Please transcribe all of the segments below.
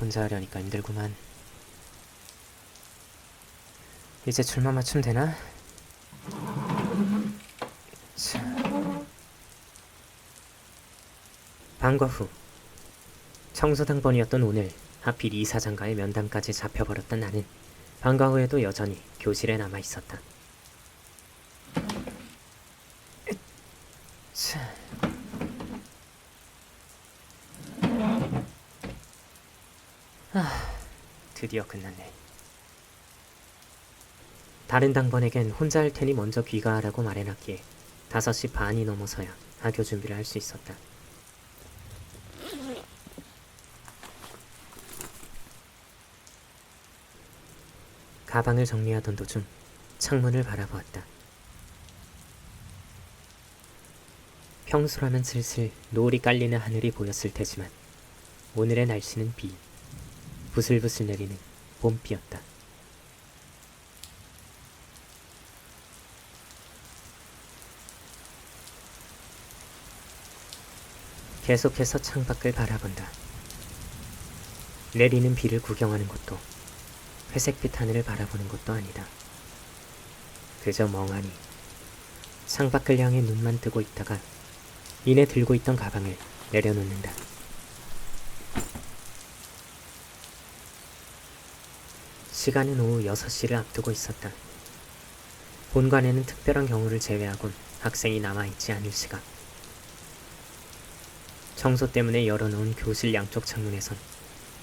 혼자 하려니까 힘들구만. 이제 줄만 맞추면 되나? 자. 방과 후 청소당번이었던 오늘 하필 이사장과의 면담까지 잡혀버렸던 나는 방과 후에도 여전히 교실에 남아있었다. 자. 드디어 끝났네. 다른 당번에겐 혼자 할 테니 먼저 귀가하라고 말해놨기에 5시 반이 넘어서야 학교 준비를 할 수 있었다. 가방을 정리하던 도중 창문을 바라보았다. 평소라면 슬슬 노을이 깔리는 하늘이 보였을 테지만 오늘의 날씨는 비, 부슬부슬 내리는 봄비였다. 계속해서 창밖을 바라본다. 내리는 비를 구경하는 것도 회색빛 하늘을 바라보는 것도 아니다. 그저 멍하니 창밖을 향해 눈만 뜨고 있다가 이내 들고 있던 가방을 내려놓는다. 시간은 오후 6시를 앞두고 있었다. 본관에는 특별한 경우를 제외하곤 학생이 남아있지 않을 시각. 청소 때문에 열어놓은 교실 양쪽 창문에선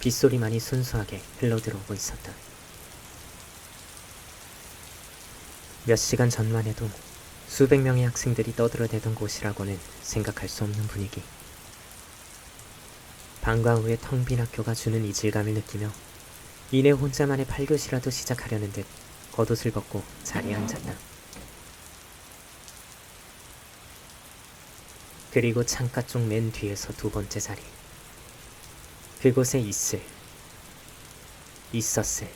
빗소리만이 순수하게 흘러들어오고 있었다. 몇 시간 전만 해도 수백 명의 학생들이 떠들어대던 곳이라고는 생각할 수 없는 분위기. 방과 후에 텅 빈 학교가 주는 이질감을 느끼며 이내 혼자만의 8교시라도 시작하려는 듯 겉옷을 벗고 자리에 앉았다. 그리고 창가 쪽 맨 뒤에서 두 번째 자리. 그곳에 있었을,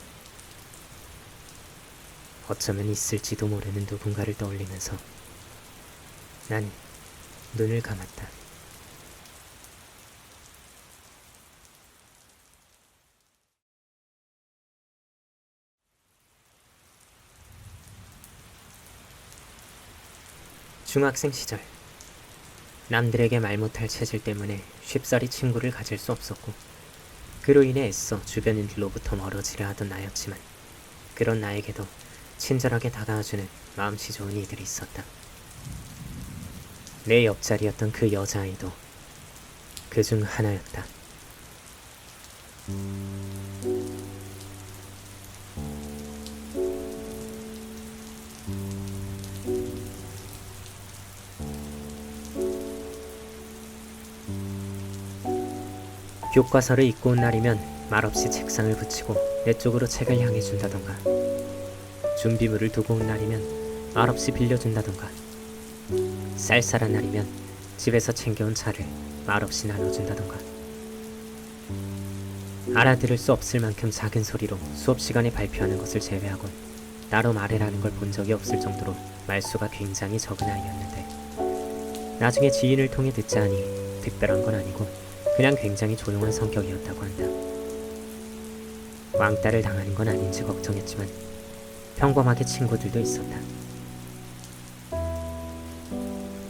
어쩌면 있을지도 모르는 누군가를 떠올리면서 난 눈을 감았다. 중학생 시절, 남들에게 말 못할 체질 때문에 쉽사리 친구를 가질 수 없었고 그로 인해 애써 주변인들로부터 멀어지려 하던 나였지만 그런 나에게도 친절하게 다가와주는 마음씨 좋은 이들이 있었다. 내 옆자리였던 그 여자아이도 그 중 하나였다. 교과서를 읽고 온 날이면 말없이 책상을 붙이고 내 쪽으로 책을 향해 준다던가, 준비물을 두고 온 날이면 말없이 빌려준다던가, 쌀쌀한 날이면 집에서 챙겨온 차를 말없이 나눠준다던가. 알아들을 수 없을 만큼 작은 소리로 수업 시간에 발표하는 것을 제외하곤 따로 말해라는 걸 본 적이 없을 정도로 말수가 굉장히 적은 아이였는데 나중에 지인을 통해 듣자 하니 특별한 건 아니고 그냥 굉장히 조용한 성격이었다고 한다. 왕따를 당하는 건 아닌지 걱정했지만 평범하게 친구들도 있었다.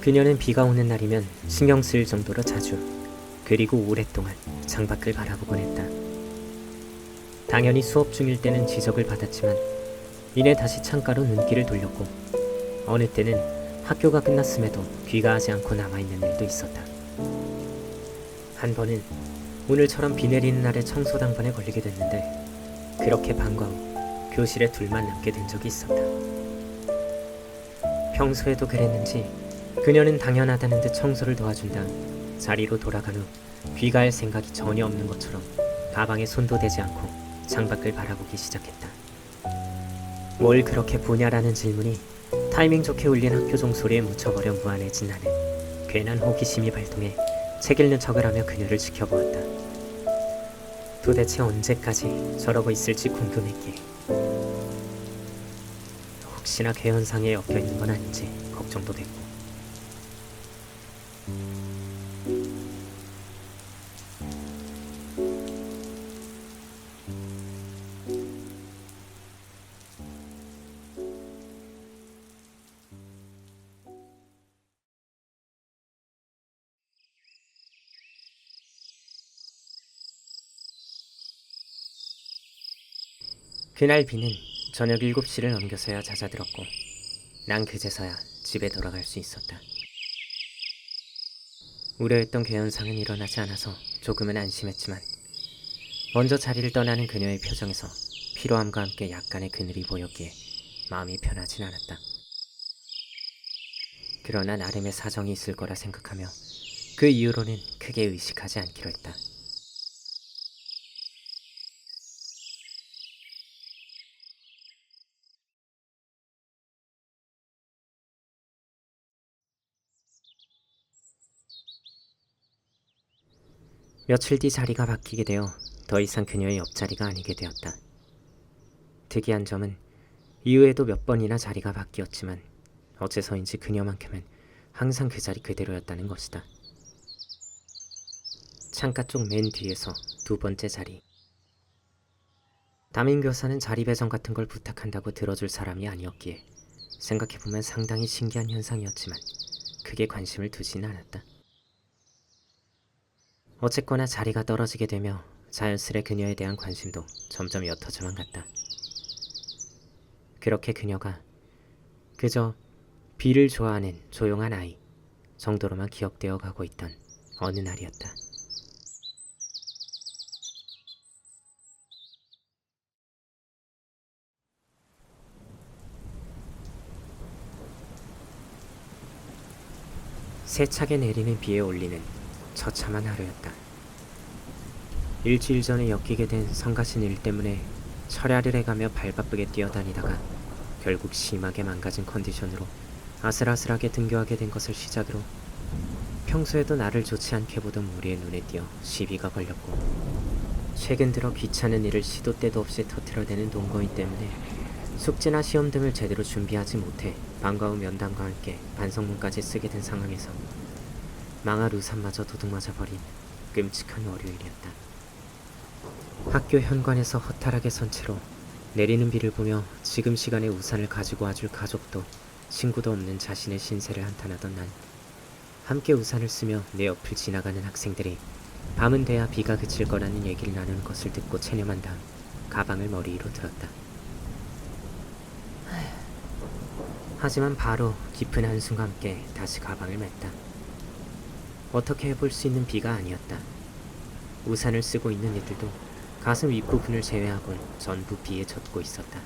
그녀는 비가 오는 날이면 신경 쓰일 정도로 자주, 그리고 오랫동안 창밖을 바라보곤 했다. 당연히 수업 중일 때는 지적을 받았지만 이내 다시 창가로 눈길을 돌렸고 어느 때는 학교가 끝났음에도 귀가하지 않고 남아있는 일도 있었다. 한 번은 오늘처럼 비 내리는 날에 청소당번에 걸리게 됐는데 그렇게 방과 후 교실에 둘만 남게 된 적이 있었다. 평소에도 그랬는지 그녀는 당연하다는 듯 청소를 도와준 다음 자리로 돌아간 후 귀가할 생각이 전혀 없는 것처럼 가방에 손도 대지 않고 창밖을 바라보기 시작했다. 뭘 그렇게 보냐라는 질문이 타이밍 좋게 울린 학교 종소리에 묻혀버려 무안해진 나는 괜한 호기심이 발동해 책 읽는 척을 하며 그녀를 지켜보았다. 도대체 언제까지 저러고 있을지 궁금했기에 혹시나 괴현상에 엮여있는 건 아닌지 걱정도 됐고 그날 비는 저녁 7시를 넘겨서야 잦아들었고 난 그제서야 집에 돌아갈 수 있었다. 우려했던 괴현상은 일어나지 않아서 조금은 안심했지만 먼저 자리를 떠나는 그녀의 표정에서 피로함과 함께 약간의 그늘이 보였기에 마음이 편하진 않았다. 그러나 나름의 사정이 있을 거라 생각하며 그 이후로는 크게 의식하지 않기로 했다. 며칠 뒤 자리가 바뀌게 되어 더 이상 그녀의 옆자리가 아니게 되었다. 특이한 점은 이후에도 몇 번이나 자리가 바뀌었지만 어째서인지 그녀만큼은 항상 그 자리 그대로였다는 것이다. 창가 쪽 맨 뒤에서 두 번째 자리. 담임교사는 자리 배정 같은 걸 부탁한다고 들어줄 사람이 아니었기에 생각해보면 상당히 신기한 현상이었지만 크게 관심을 두지는 않았다. 어쨌거나 자리가 떨어지게 되며 자연스레 그녀에 대한 관심도 점점 옅어져만 갔다. 그렇게 그녀가 그저 비를 좋아하는 조용한 아이 정도로만 기억되어 가고 있던 어느 날이었다. 세차게 내리는 비에 올리는 처참한 하루였다. 일주일 전에 엮이게 된 성가신 일 때문에 철야를 해가며 발바쁘게 뛰어다니다가 결국 심하게 망가진 컨디션으로 아슬아슬하게 등교하게 된 것을 시작으로 평소에도 나를 좋지 않게 보던 우리의 눈에 띄어 시비가 걸렸고 최근 들어 귀찮은 일을 시도 때도 없이 터트려대는 동거인 때문에 숙제나 시험 등을 제대로 준비하지 못해 방과 후 면담과 함께 반성문까지 쓰게 된 상황에서 망할 우산마저 도둑맞아 버린 끔찍한 월요일이었다. 학교 현관에서 허탈하게 선 채로 내리는 비를 보며 지금 시간에 우산을 가지고 와줄 가족도 친구도 없는 자신의 신세를 한탄하던 난 함께 우산을 쓰며 내 옆을 지나가는 학생들이 밤은 돼야 비가 그칠 거라는 얘기를 나누는 것을 듣고 체념한 다음 가방을 머리 위로 들었다. 하지만 바로 깊은 한숨과 함께 다시 가방을 맸다. 어떻게 해볼 수 있는 비가 아니었다. 우산을 쓰고 있는 이들도 가슴 윗부분을 제외하곤 전부 비에 젖고 있었다.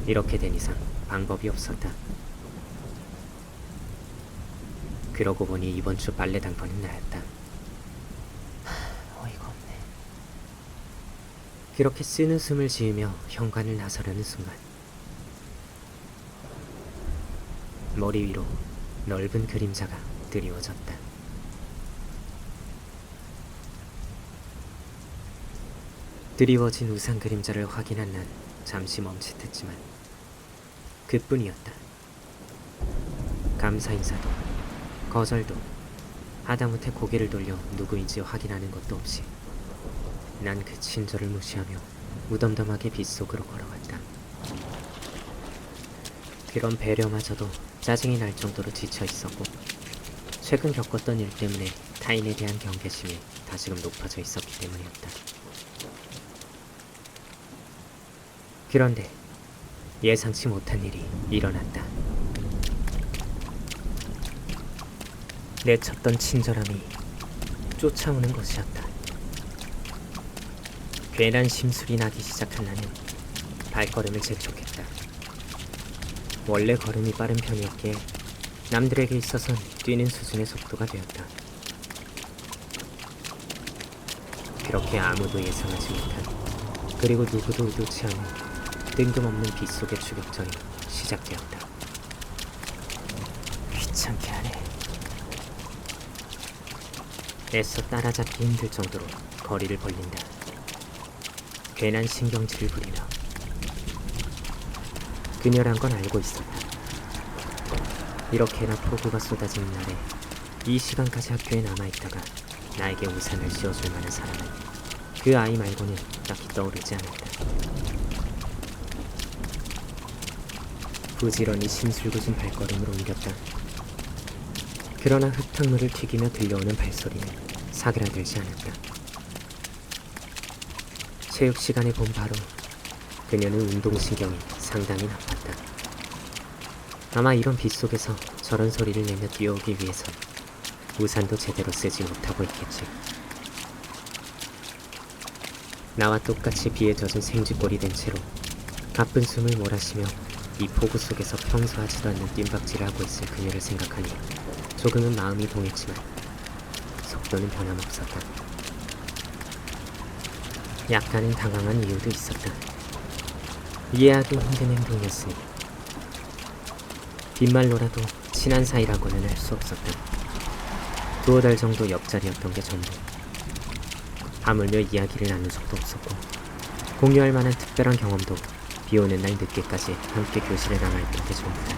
이렇게 된 이상 방법이 없었다. 그러고 보니 이번 주 빨래 당번은 나였다. 어이가 없네. 그렇게 쓰는 숨을 지으며 현관을 나서려는 순간 머리 위로 넓은 그림자가 드리워졌다. 드리워진 우산 그림자를 확인한 난 잠시 멈칫했지만 그뿐이었다. 감사 인사도 거절도 하다못해 고개를 돌려 누구인지 확인하는 것도 없이 난 그 친절을 무시하며 무덤덤하게 빗속으로 걸어갔다. 그런 배려마저도 짜증이 날 정도로 지쳐 있었고 최근 겪었던 일 때문에 타인에 대한 경계심이 다시금 높아져 있었기 때문이었다. 그런데 예상치 못한 일이 일어났다. 내쳤던 친절함이 쫓아오는 것이었다. 괜한 심술이 나기 시작한 나는 발걸음을 재촉했다. 원래 걸음이 빠른 편이었기에 남들에게 있어선 뛰는 수준의 속도가 되었다. 그렇게 아무도 예상하지 못한 그리고 누구도 의도치 않은 뜬금없는 빗속의 추격전이 시작되었다. 귀찮게 하네. 애써 따라잡기 힘들 정도로 거리를 벌린다. 괜한 신경질을 부리며 그녀란 건 알고 있었다. 이렇게나 폭우가 쏟아지는 날에 이 시간까지 학교에 남아있다가 나에게 우산을 씌워줄 만한 사람은 그 아이 말고는 딱히 떠오르지 않았다. 부지런히 심술궂은 발걸음으로 옮겼다. 그러나 흙탕물을 튀기며 들려오는 발소리는 사그라들지 않았다. 체육 시간에 본 바로 그녀는 운동신경이 상당히 나빴다. 아마 이런 빗속에서 저런 소리를 내며 뛰어오기 위해선 우산도 제대로 쓰지 못하고 있겠지. 나와 똑같이 비에 젖은 생쥐꼴이 된 채로 가쁜 숨을 몰아쉬며 이 폭우 속에서 평소 하지도 않는 뜀박질을 하고 있을 그녀를 생각하니 조금은 마음이 동했지만 속도는 변함없었다. 약간은 당황한 이유도 있었다. 이해하기 힘든 행동이었으니. 빈말로라도 친한 사이라고는 할 수 없었다. 두어 달 정도 옆자리였던 게 전부. 하물며 이야기를 나눈 적도 없었고 공유할 만한 특별한 경험도 비오는 날 늦게까지 함께 교실에 남아있던 게 전부다.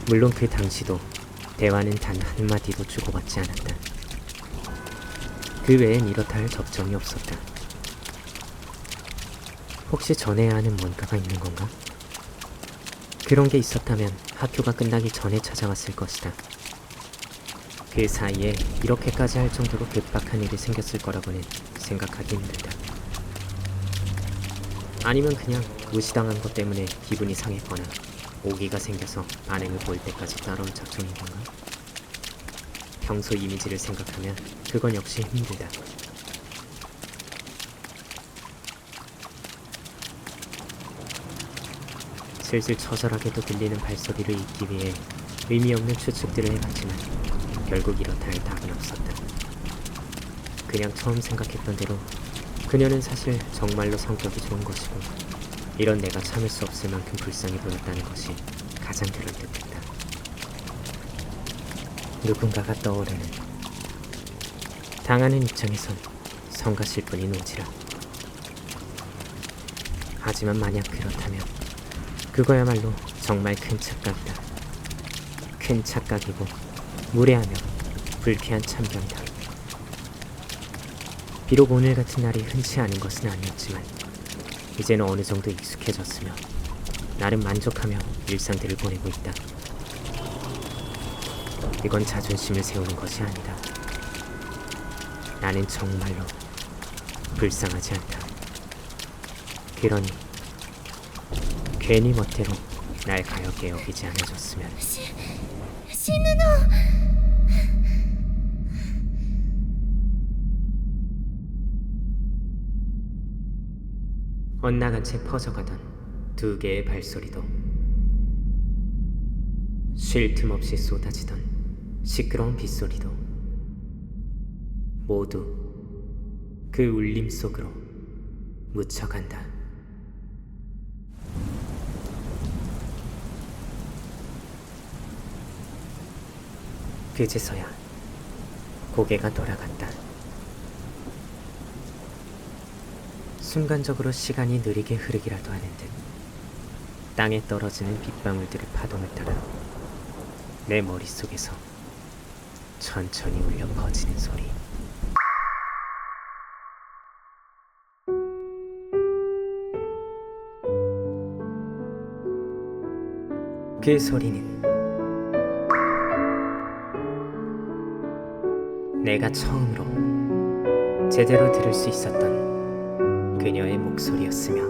물론 그 당시도 대화는 단 한마디도 주고받지 않았다. 그 외엔 이렇다 할 접점이 없었다. 혹시 전해야 하는 뭔가가 있는 건가? 그런 게 있었다면 학교가 끝나기 전에 찾아왔을 것이다. 그 사이에 이렇게까지 할 정도로 급박한 일이 생겼을 거라고는 생각하기 힘들다. 아니면 그냥 무시당한 것 때문에 기분이 상했거나 오기가 생겨서 반응을 보일 때까지 따라올 작정인 건가? 평소 이미지를 생각하면 그건 역시 힘들다. 슬슬 처절하게도 들리는 발소리를 잇기 위해 의미 없는 추측들을 해봤지만 결국 이렇다 할 답은 없었다. 그냥 처음 생각했던 대로 그녀는 사실 정말로 성격이 좋은 것이고 이런 내가 참을 수 없을 만큼 불쌍해 보였다는 것이 가장 그럴듯했다. 누군가가 떠오르는, 당하는 입장에선 성가실 뿐인 오지라. 하지만 만약 그렇다면 그거야말로 정말 큰 착각이다. 큰 착각이고 무례하며 불쾌한 참견이다. 비록 오늘 같은 날이 흔치 않은 것은 아니었지만 이제는 어느 정도 익숙해졌으며 나름 만족하며 일상들을 보내고 있다. 이건 자존심을 세우는 것이 아니다. 나는 정말로 불쌍하지 않다. 그러니 괜히 멋대로 날 가엾게 여기지 않아줬으면. 신은호! 엇나간 채 퍼져가던 두 개의 발소리도, 쉴 틈 없이 쏟아지던 시끄러운 빗소리도 모두 그 울림 속으로 묻혀간다. 그제서야 고개가 돌아갔다. 순간적으로 시간이 느리게 흐르기라도 하는 듯 땅에 떨어지는 빗방울들의 파동을 따라 내 머릿속에서 천천히 울려 퍼지는 소리. 그 소리는 내가 처음으로 제대로 들을 수 있었던 그녀의 목소리였으며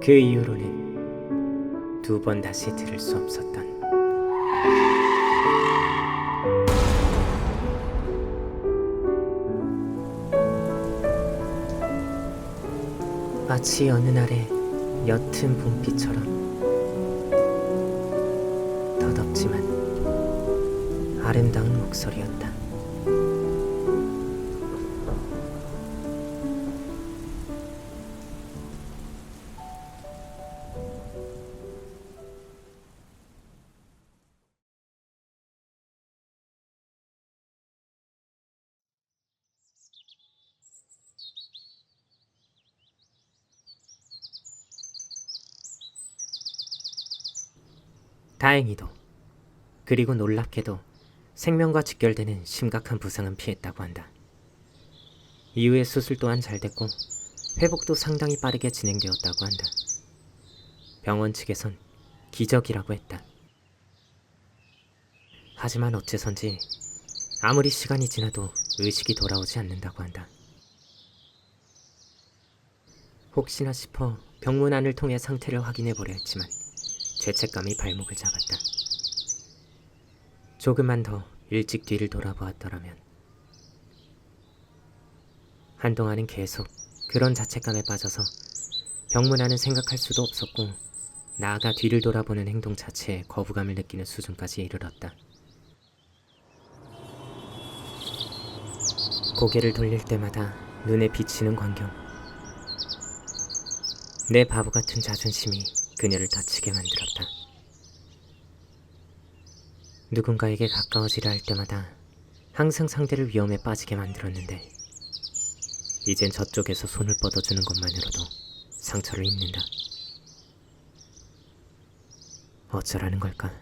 그 이후로는 두 번 다시 들을 수 없었던 마치 어느 날의 옅은 봄비처럼 더덥지만 아름다운 목소리였다. 다행히도, 그리고 놀랍게도 생명과 직결되는 심각한 부상은 피했다고 한다. 이후에 수술 또한 잘 됐고 회복도 상당히 빠르게 진행되었다고 한다. 병원 측에선 기적이라고 했다. 하지만 어째선지 아무리 시간이 지나도 의식이 돌아오지 않는다고 한다. 혹시나 싶어 병문 안을 통해 상태를 확인해보려 했지만 죄책감이 발목을 잡았다. 조금만 더 일찍 뒤를 돌아보았더라면. 한동안은 계속 그런 자책감에 빠져서 병문 안은 생각할 수도 없었고 나아가 뒤를 돌아보는 행동 자체에 거부감을 느끼는 수준까지 이르렀다. 고개를 돌릴 때마다 눈에 비치는 광경. 내 바보 같은 자존심이 그녀를 다치게 만들었다. 누군가에게 가까워지려 할 때마다 항상 상대를 위험에 빠지게 만들었는데 이젠 저쪽에서 손을 뻗어주는 것만으로도 상처를 입는다. 어쩌라는 걸까?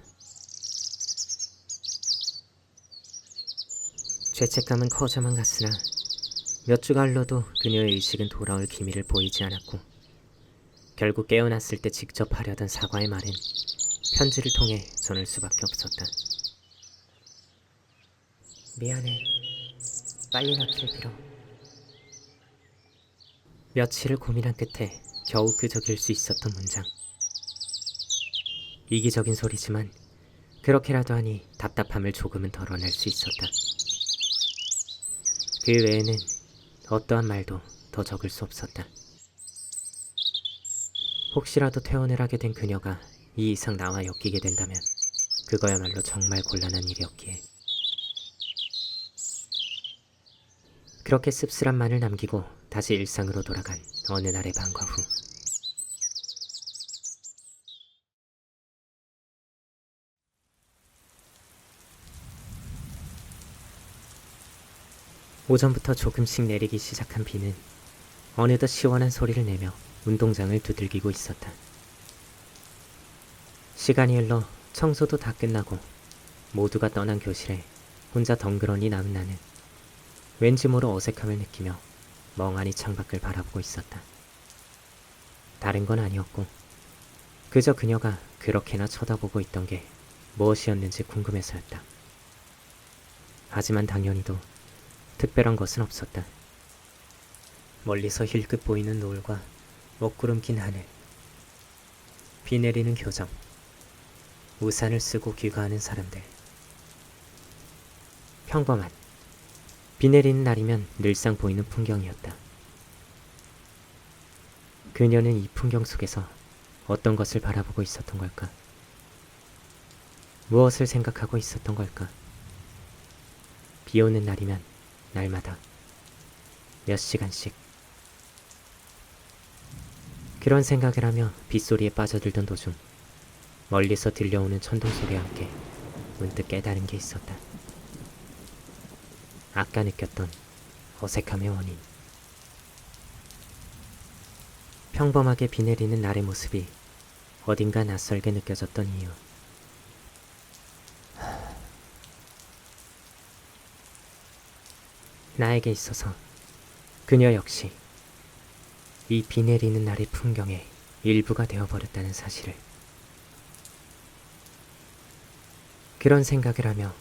죄책감은 커져만 갔으나 몇 주가 흘러도 그녀의 의식은 돌아올 기미를 보이지 않았고 결국 깨어났을 때 직접 하려던 사과의 말은 편지를 통해 전할 수밖에 없었다. 미안해. 빨리 낫길 빌어. 며칠을 고민한 끝에 겨우 끄적일 수 있었던 문장. 이기적인 소리지만 그렇게라도 하니 답답함을 조금은 덜어낼 수 있었다. 그 외에는 어떠한 말도 더 적을 수 없었다. 혹시라도 퇴원을 하게 된 그녀가 이 이상 나와 엮이게 된다면 그거야말로 정말 곤란한 일이었기에. 그렇게 씁쓸함만을 남기고 다시 일상으로 돌아간 어느 날의 밤과 후. 오전부터 조금씩 내리기 시작한 비는 어느덧 시원한 소리를 내며 운동장을 두들기고 있었다. 시간이 흘러 청소도 다 끝나고 모두가 떠난 교실에 혼자 덩그러니 남은 나는 왠지 모로 어색함을 느끼며 멍하니 창밖을 바라보고 있었다. 다른 건 아니었고 그저 그녀가 그렇게나 쳐다보고 있던 게 무엇이었는지 궁금해서였다. 하지만 당연히도 특별한 것은 없었다. 멀리서 힐끗 보이는 노을과 먹구름 낀 하늘, 비 내리는 교정, 우산을 쓰고 귀가하는 사람들. 평범한, 비 내리는 날이면 늘상 보이는 풍경이었다. 그녀는 이 풍경 속에서 어떤 것을 바라보고 있었던 걸까? 무엇을 생각하고 있었던 걸까? 비 오는 날이면 날마다 몇 시간씩 그런 생각을 하며 빗소리에 빠져들던 도중 멀리서 들려오는 천둥소리와 함께 문득 깨달은 게 있었다. 아까 느꼈던 어색함의 원인. 평범하게 비 내리는 날의 모습이 어딘가 낯설게 느껴졌던 이유. 나에게 있어서 그녀 역시 이 비 내리는 날의 풍경의 일부가 되어버렸다는 사실을. 그런 생각을 하며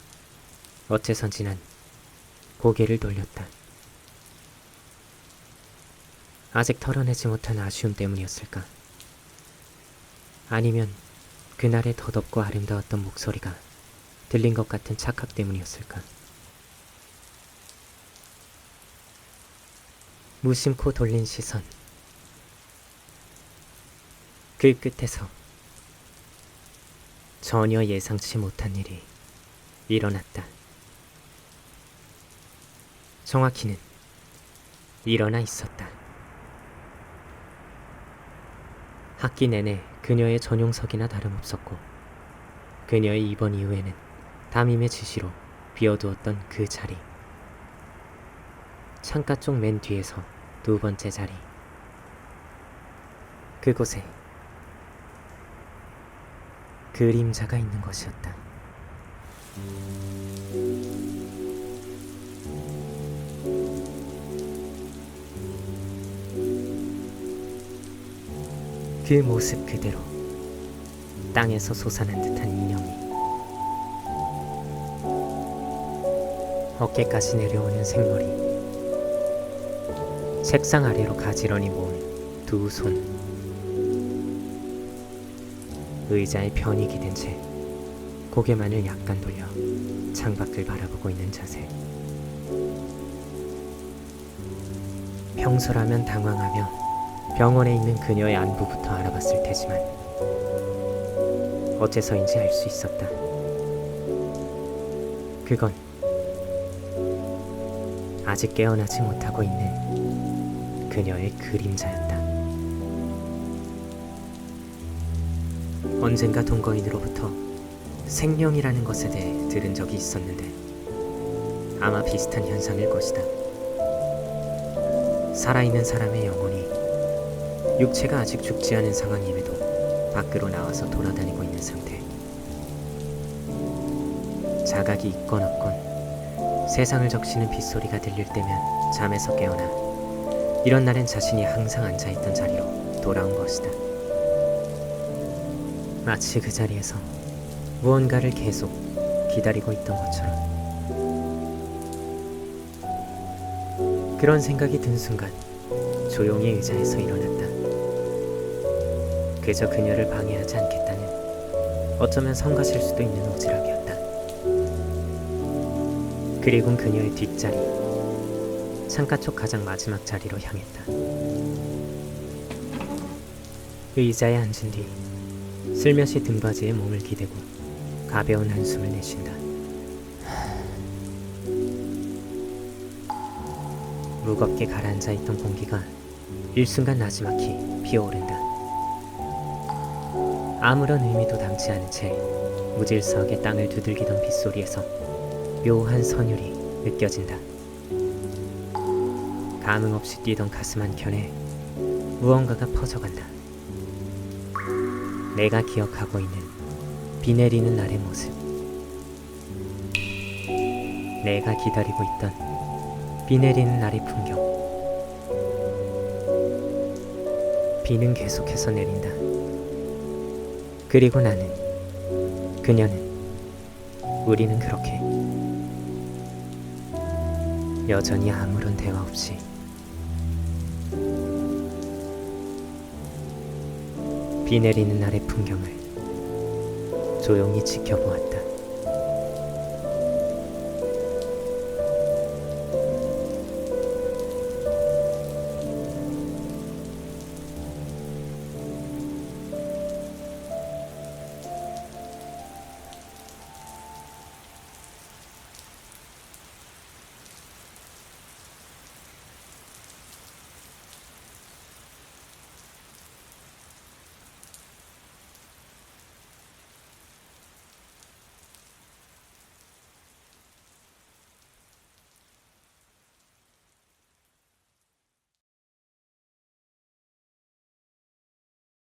어째선지 난 고개를 돌렸다. 아직 털어내지 못한 아쉬움 때문이었을까? 아니면 그날의 더덥고 아름다웠던 목소리가 들린 것 같은 착각 때문이었을까? 무심코 돌린 시선. 그 끝에서 전혀 예상치 못한 일이 일어났다. 정확히는 일어나 있었다. 학기 내내 그녀의 전용석이나 다름없었고 그녀의 입원 이후에는 담임의 지시로 비워두었던 그 자리. 창가 쪽 맨 뒤에서 두 번째 자리. 그곳에 그림자가 있는 것이었다. 그 모습 그대로 땅에서 솟아난 듯한 인형이 어깨까지 내려오는 생머리, 책상 아래로 가지런히 모은 두 손, 의자에 편히 기댄 채 고개만을 약간 돌려 창밖을 바라보고 있는 자세. 평소라면 당황하며 병원에 있는 그녀의 안부부터 알아봤을 테지만 어째서인지 알 수 있었다. 그건 아직 깨어나지 못하고 있는 그녀의 그림자였다. 언젠가 동거인으로부터 생명이라는 것에 대해 들은 적이 있었는데 아마 비슷한 현상일 것이다. 살아있는 사람의 영혼이 육체가 아직 죽지 않은 상황임에도 밖으로 나와서 돌아다니고 있는 상태. 자각이 있건 없건 세상을 적시는 빗소리가 들릴 때면 잠에서 깨어나 이런 날엔 자신이 항상 앉아있던 자리로 돌아온 것이다. 마치 그 자리에서 무언가를 계속 기다리고 있던 것처럼. 그런 생각이 든 순간 조용히 의자에서 일어났다. 그저 그녀를 방해하지 않겠다는 어쩌면 성가실 수도 있는 오지랖이었다. 그리곤 그녀의 뒷자리, 창가 쪽 가장 마지막 자리로 향했다. 의자에 앉은 뒤 슬며시 등받이에 몸을 기대고 가벼운 한숨을 내쉰다. 무겁게 가라앉아 있던 공기가 일순간 나지막히 피어오른다. 아무런 의미도 담지 않은 채 무질서하게 땅을 두들기던 빗소리에서 묘한 선율이 느껴진다. 감흥 없이 뛰던 가슴 한켠에 무언가가 퍼져간다. 내가 기억하고 있는 비 내리는 날의 모습. 내가 기다리고 있던 비 내리는 날의 풍경. 비는 계속해서 내린다. 그리고 나는, 그녀는, 우리는 그렇게 여전히 아무런 대화 없이 비 내리는 날의 풍경을 조용히 지켜보았다.